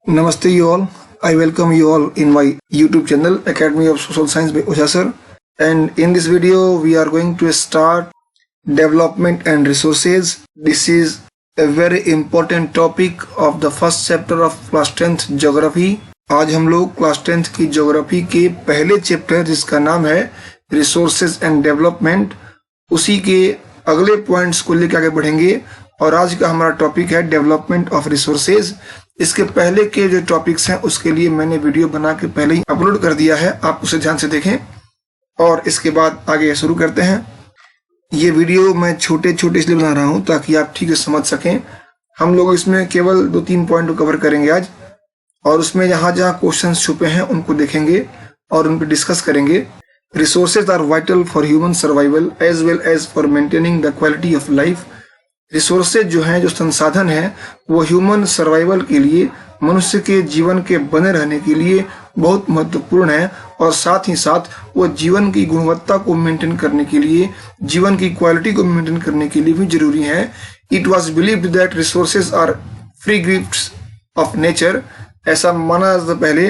Namaste you all. I welcome you all in my YouTube channel Academy of Social Science by Usha sir. And in this video we are going to start development and resources. This is a very important topic of the first chapter of class 10th geography. आज हम लोग class 10th की geography के पहले chapter जिसका नाम है resources and development, उसी के अगले पॉइंट्स को लेकर आगे बढ़ेंगे। और आज का हमारा टॉपिक है डेवलपमेंट ऑफ रिसोर्सेज। इसके पहले के जो टॉपिक्स हैं उसके लिए मैंने वीडियो बना के पहले ही अपलोड कर दिया है, आप उसे ध्यान से देखें और इसके बाद आगे शुरू करते हैं। ये वीडियो मैं छोटे छोटे इसलिए बना रहा हूं ताकि आप ठीक से समझ सकें। हम लोग इसमें केवल 2-3 पॉइंट को कवर करेंगे आज, और उसमें जहां जहां क्वेश्चंस छुपे हैं उनको देखेंगे और उन पर डिस्कस करेंगे। Resources are vital for human survival as well as for maintaining the quality of life. Resources जो हैं, जो संसाधन हैं, वो ह्यूमन सर्वाइवल के लिए, मनुष्य के जीवन के बने रहने के लिए बहुत महत्वपूर्ण है, और साथ ही साथ वो जीवन की गुणवत्ता को मेंटेन करने के लिए, जीवन की क्वालिटी को मेंटेन करने के लिए भी जरूरी है। It was believed that resources are free gifts of nature. ऐसा माना जाता पहले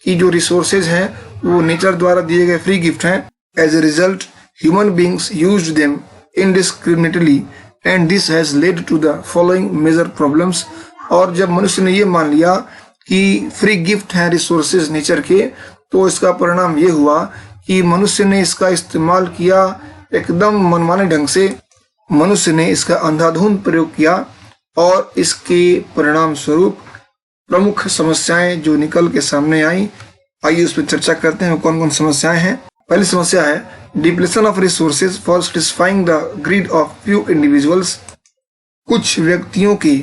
कि जो रिसोर्सेज हैं वो नेचर द्वारा दिए गए फ्री गिफ्ट हैं। As a result human beings used them indiscriminately and this has led to the following major problems. और जब मनुष्य ने ये मान लिया कि फ्री गिफ्ट है रिसोर्सेज नेचर के, तो इसका परिणाम ये हुआ कि मनुष्य ने इसका इस्तेमाल किया एकदम मनमाने ढंग से। मनुष्य ने इसका अंधाधुंध प्रयोग किया और इसके परिणाम स्वरूप प्रमुख समस्याएं जो निकल के सामने आई, आइए उस पर चर्चा करते हैं कौन कौन समस्याएं हैं। पहली समस्या है depletion of resources for satisfying the greed of few individuals. कुछ व्यक्तियों के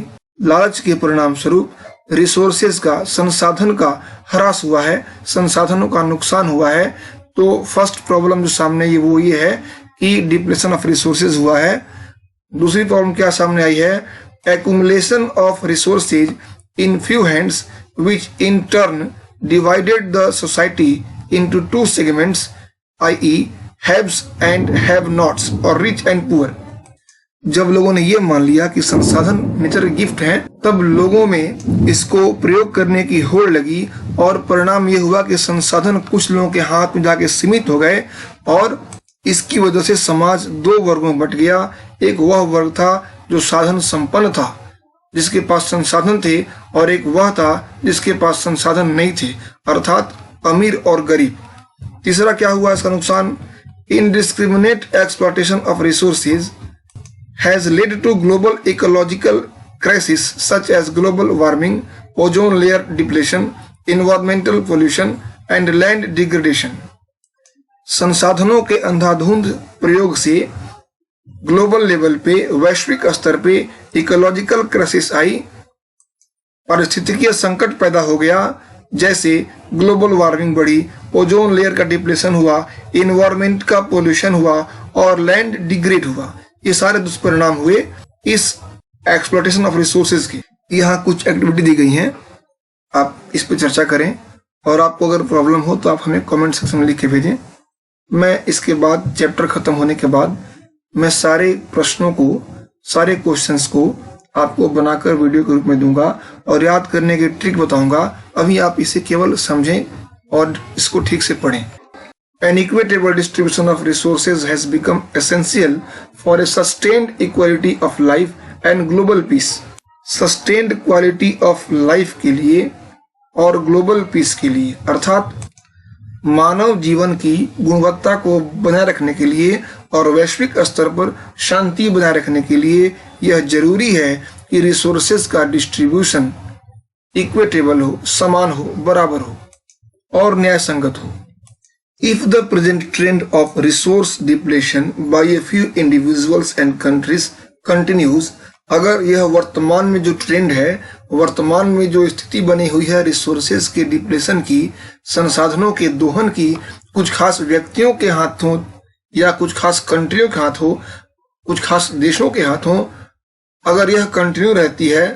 लालच के परिणाम स्वरूप रिसोर्सेज का, संसाधन का ह्रास हुआ है, संसाधनों का नुकसान हुआ है। तो फर्स्ट प्रॉब्लम जो सामने वो ये है कि डिप्लेशन ऑफ रिसोर्सेज हुआ है। दूसरी प्रॉब्लम क्या सामने आई है? Accumulation of resources in few hands, which in turn divided the society into two segments, i.e. haves and have-nots और rich and poor। जब लोगों ने ये मान लिया कि संसाधन नेचर गिफ्ट हैं, तब लोगों में इसको प्रयोग करने की होड़ लगी और परिणाम ये हुआ कि संसाधन कुछ लोगों के हाथ में जाके सीमित हो गए, और इसकी वजह से समाज 2 वर्गों में बट गया। एक वह वर्ग था जो साधन संपन्न था, जिसके पास संसाधन थे, और एक वह था जिसके पास संसाधन नहीं थे, अर्थात अमीर और गरीब। तीसरा क्या हुआ इसका नुकसान? Indiscriminate exploitation of resources has led to global ecological crisis such as global warming, ozone layer depletion, environmental pollution and land degradation. संसाधनों के अंधाधुंध प्रयोग से ग्लोबल लेवल पे, वैश्विक स्तर पे इकोलॉजिकल क्राइसिस आई, पारिस्थितिकीय संकट पैदा हो गया। जैसे ग्लोबल वार्मिंग बढ़ी, ओजोन लेयर का डिप्लेशन हुआ, इन्वायरमेंट का पोल्यूशन हुआ और लैंड डिग्रेड हुआ। ये सारे दुष्परिणाम हुए इस एक्सप्लॉयटेशन ऑफ रिसोर्सेज के। यहाँ कुछ एक्टिविटी दी गई हैं, आप इस पर चर्चा करें, और आपको अगर प्रॉब्लम हो तो आप हमें कमेंट सेक्शन में लिख के भेजें। मैं इसके बाद चैप्टर खत्म होने के बाद मैं सारे प्रश्नों को, सारे क्वेश्चंस को आपको बनाकर वीडियो के रूप में दूंगा और याद करने की ट्रिक बताऊंगा। अभी आप इसे केवल समझें और इसको ठीक से पढ़ें। An equitable distribution of resources has become essential for a sustained equality of life and global peace। Sustained quality of life के लिए और global peace के लिए, अर्थात मानव जीवन की गुणवत्ता को बनाए रखने के लिए और वैश्विक स्तर पर शांति बनाए रखने के लिए यह जरूरी है कि रिसोर्सेज का डिस्ट्रीब्यूशन इक्विटेबल हो, समान हो, बराबर हो और न्याय संगत हो। If the present trend of resource depletion by a few individuals and countries continues, अगर यह वर्तमान में जो ट्रेंड है, वर्तमान में जो स्थिति बनी हुई है रिसोर्सेज के डिप्लेशन की, संसाधनों के दोहन की, कुछ खास व्यक्तियों के हाथों या कुछ खास कंट्रियों के हाथों, कुछ खास देशों के हाथों, अगर यह कंटिन्यू रहती है,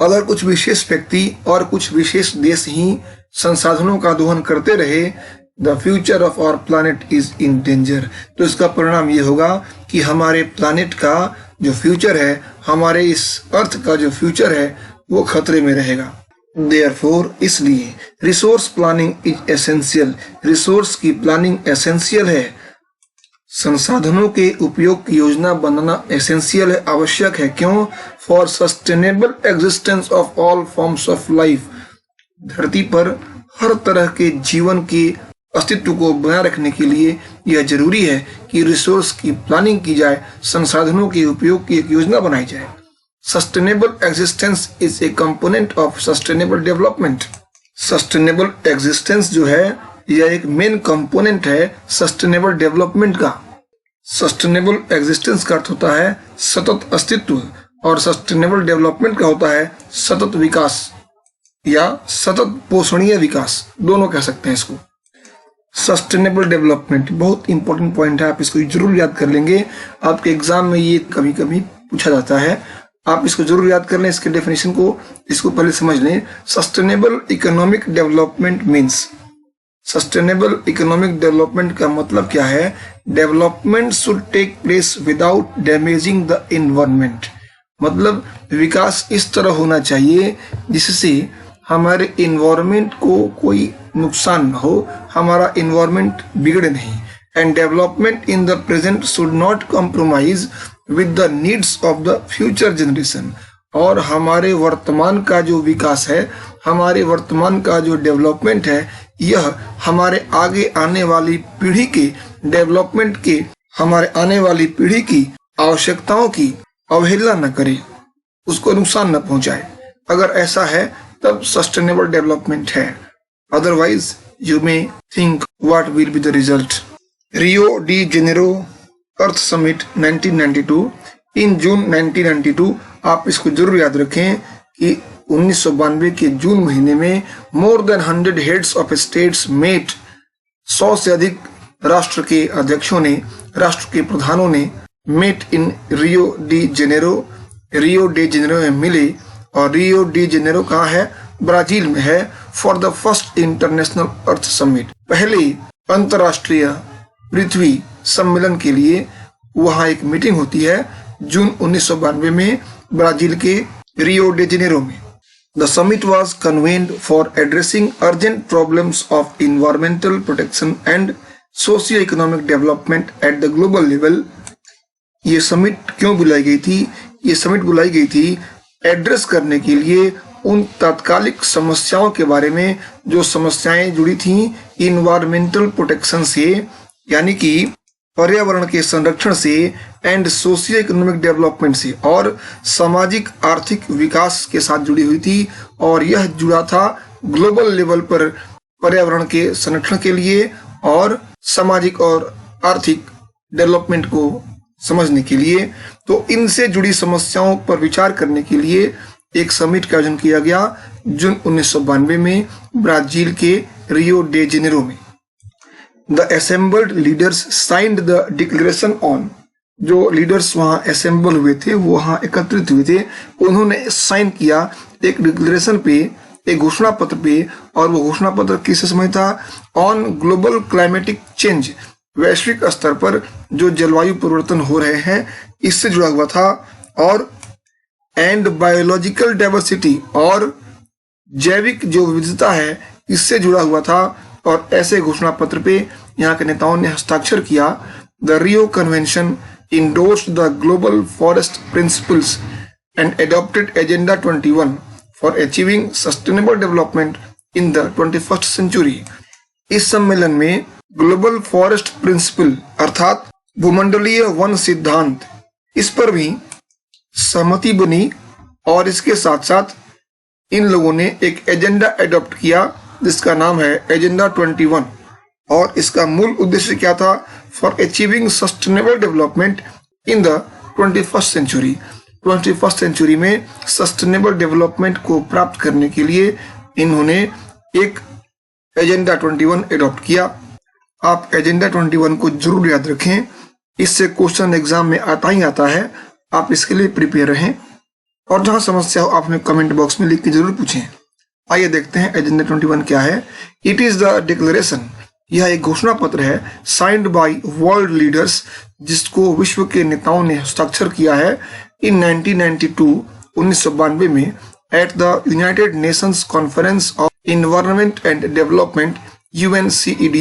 अगर कुछ विशेष व्यक्ति और कुछ विशेष देश ही संसाधनों का दोहन करते रहे, the future of our planet is in danger. तो इसका परिणाम ये होगा कि हमारे प्लानिट का जो फ्यूचर है, हमारे इस अर्थ का जो फ्यूचर है, वो खतरे में रहेगा। Therefore, इसलिए resource planning is essential, resource की प्लानिंग एसेंशियल है। संसाधनों के उपयोग की योजना बनाना एसेंशियल है, आवश्यक है। क्यों? For sustainable existence of all forms of life, धरती पर हर तरह के जीवन के अस्तित्व को बनाए रखने के लिए यह जरूरी है कि रिसोर्स की प्लानिंग की जाए, संसाधनों के उपयोग की एक योजना बनाई जाए। Sustainable existence is a component of sustainable development. Sustainable existence जो है यह एक मेन कंपोनेंट है सस्टेनेबल डेवलपमेंट का। सस्टेनेबल एग्जिस्टेंस का अर्थ होता है सतत अस्तित्व और सस्टेनेबल डेवलपमेंट का होता है सतत विकास या सतत पोषणीय विकास, दोनों कह सकते हैं इसको। सस्टेनेबल डेवलपमेंट बहुत इंपॉर्टेंट पॉइंट है, आप इसको जरूर याद कर लेंगे। आपके एग्जाम में ये कभी कभी पूछा जाता है, आप इसको जरूर याद कर लें। इसके डेफिनेशन को इसको पहले समझ लें। Sustainable economic development means, sustainable economic development का मतलब क्या है? Development should take place without damaging the environment. मतलब विकास इस तरह होना चाहिए जिससे हमारे एनवायरनमेंट को कोई नुकसान न हो, हमारा एनवायरनमेंट बिगड़े नहीं। And development in the present should not compromise with the needs of the future generation. और हमारे वर्तमान का जो विकास है, हमारे वर्तमान का जो डेवलपमेंट है, यह हमारे आगे आने वाली पीढ़ी के डेवलपमेंट के, हमारे आने वाली पीढ़ी की आवश्यकताओं की अवहेलना न करे, उसको नुकसान न पहुंचाए। अगर ऐसा है तब सस्टेनेबल डेवलपमेंट है। Otherwise you may think what will be the result. Rio de Janeiro earth summit 1992, इन जून 1992, आप इसको जरूर याद रखें कि 1992 के जून महीने में more than 100 heads of states met, 100 से अधिक राष्ट्र के अध्यक्षों ने, राष्ट्र के प्रधानों ने met in Rio de Janeiro, Rio de Janeiro में मिले। और रियो डी जेनेरो कहाँ है? ब्राजील में है। For the first international earth summit, पहले अंतरराष्ट्रीय पृथ्वी सम्मेलन के लिए वहां एक मीटिंग होती है जून 1992 में ब्राजील के रियो डी जेनेरो में। The summit was convened for addressing urgent problems of environmental protection and socio-economic development at the global level। ये समिट क्यों बुलाई गई थी? ये समिट बुलाई गई थी एड्रेस करने के लिए उन तात्कालिक समस्याओं के बारे में जो समस्याएं जुड़ी थी इन्वायरमेंटल प्रोटेक्शन से, यानी कि पर्यावरण के संरक्षण से, एंड सोशियो इकोनॉमिक डेवलपमेंट से, और सामाजिक आर्थिक विकास के साथ जुड़ी हुई थी। और यह जुड़ा था ग्लोबल लेवल पर पर्यावरण के संरक्षण के लिए और सामाजिक और आर्थिक डेवलपमेंट को समझने के लिए। तो इनसे जुड़ी समस्याओं पर विचार करने के लिए एक समिट का आयोजन किया गया जून 1992 में ब्राजील के रियो डी जेनेरो में। The assembled leaders signed the declaration on, जो लीडर्स वहां असेंबल हुए थे, वो वहां एकत्रित हुए थे, उन्होंने साइन किया एक डिक्लेरेशन पे, एक घोषणा पत्र पे। और वो घोषणा पत्र किस समय था? ऑन ग्लोबल क्लाइमेटिक चेंज, वैश्विक स्तर पर जो जलवायु परिवर्तन हो रहे हैं इससे जुड़ा हुआ था। और एंड बायोलॉजिकल डाइवर्सिटी, और जैविक जो विविधता है इससे जुड़ा हुआ था। और ऐसे घोषणा पत्र पे यहाँ के नेताओं ने हस्ताक्षर किया। The Rio convention endorsed the global forest principles and adopted Agenda 21 for achieving sustainable development in the 21st century। इस सम्मेलन में ग्लोबल फॉरेस्ट प्रिंसिपल अर्थात भूमंडलीय वन सिद्धांत, इस पर भी सहमति बनी। और इसके साथ साथ इन लोगों ने एक एजेंडा अडॉप्ट किया जिसका नाम है एजेंडा 21। और इसका मूल उद्देश्य क्या था? For achieving sustainable development in the 21st century. 21st century में सस्टेनेबल डेवलपमेंट को प्राप्त करने के लिए इन्होंने एक एजेंडा 21 अडॉप्ट किया। आप एजेंडा 21 को जरूर याद रखें, इससे क्वेश्चन एग्जाम में आता ही आता है। आप इसके लिए प्रिपेयर रहें और जहां समस्या हो आप हमें कमेंट बॉक्स में लिख के जरूर पूछें। आइए देखते हैं एजेंडा 21 क्या है। इट इज द डिक्लेरेशन, यह एक घोषणा पत्र है साइंड बाय वर्ल्ड लीडर्स, जिसको विश्व के नेताओं ने हस्ताक्षर किया है इन 1992 में at the United Nations Conference of Environment and Development (UNCED)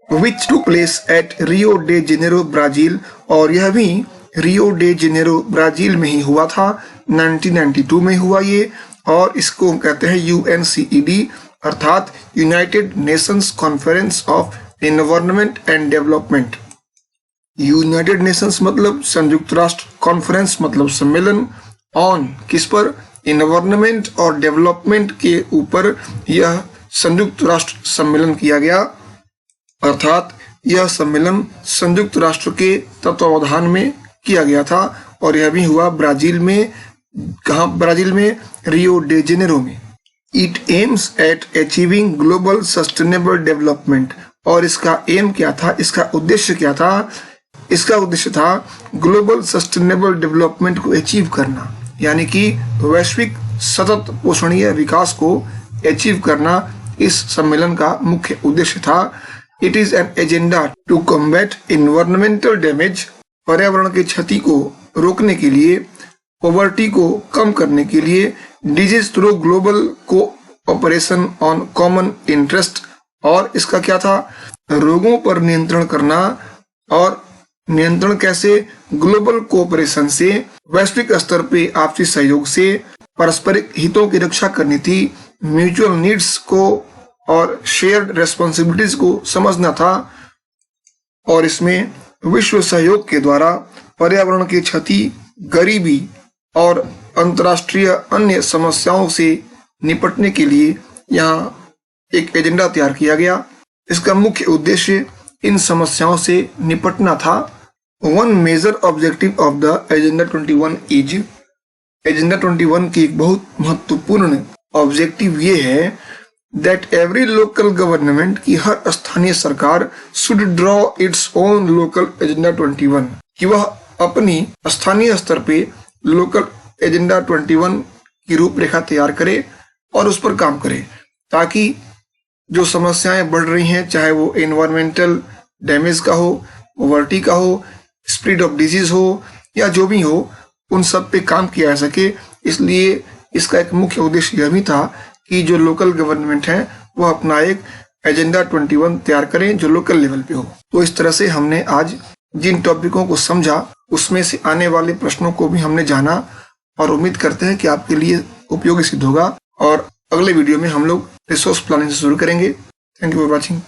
which took place at Rio de Janeiro, Brazil। और यह भी रियो डे जेनेरो ब्राजील में ही हुआ था, 1992 में हुआ ये। और इसको हम कहते हैं UNCED अर्थात United Nations conference of environment and development. United Nations मतलब संयुक्त राष्ट्र, कॉन्फ्रेंस मतलब सम्मेलन, ऑन किस पर, एनवायरनमेंट और डेवलपमेंट के ऊपर यह संयुक्त राष्ट्र सम्मेलन किया गया। अर्थात यह सम्मेलन संयुक्त राष्ट्र के तत्वावधान में किया गया था और यह भी हुआ ब्राजील में। कहाँ? ब्राजील में, रियो डे जेनेरो में। It aims at achieving global sustainable development. और इसका एम क्या था, इसका उद्देश्य क्या था? इसका उद्देश्य था ग्लोबल सस्टेनेबल डेवलपमेंट को अचीव करना, यानी कि वैश्विक सतत पोषणीय विकास को अचीव करना इस सम्मेलन का मुख्य उद्देश्य था। It is an agenda to combat environmental damage, पर्यावरण की क्षति को रोकने के लिए, पॉवर्टी को कम करने के लिए, disease through global cooperation on common interest. और इसका क्या था? रोगों पर नियंत्रण करना। और नियंत्रण कैसे? ग्लोबल कोऑपरेशन से, वैश्विक स्तर पे आपसी सहयोग से, पारस्परिक हितों की रक्षा करनी थी, म्यूचुअल नीड्स को और शेयर्ड रेस्पॉन्सिबिलिटीज को समझना था। और इसमें विश्व सहयोग के द्वारा पर्यावरण की क्षति, गरीबी और अंतर्राष्ट्रीय अन्य समस्याओं से निपटने के लिए यहाँ एक एजेंडा तैयार किया गया। इसका मुख्य उद्देश्य इन समस्याओं से निपटना था। One major objective of the agenda 21 is, agenda 21 की एक बहुत महत्वपूर्ण ऑब्जेक्टिव ये है दैट एवरी लोकल गवर्नमेंट, की हर स्थानीय सरकार, should draw its own local agenda 21, कि वह अपनी स्थानीय स्तर पे लोकल एजेंडा 21 की रूपरेखा तैयार करे और उस पर काम करे, ताकि जो समस्याएं बढ़ रही हैं, चाहे वो एनवायरमेंटल डैमेज का हो, पॉवर्टी का हो, स्प्रेड ऑफ डिजीज हो, या जो भी हो, उन सब पे काम किया जा सके। इसलिए इसका एक मुख्य उद्देश्य यह भी था कि जो लोकल गवर्नमेंट है वह अपना एक एजेंडा 21 तैयार करें जो लोकल लेवल पे हो। तो इस तरह से हमने आज जिन टॉपिकों को समझा उसमें से आने वाले प्रश्नों को भी हमने जाना और उम्मीद करते हैं कि आपके लिए उपयोगी सिद्ध होगा। और अगले वीडियो में हम लोग रिसोर्स प्लानिंग से शुरू करेंगे। Thank you for watching.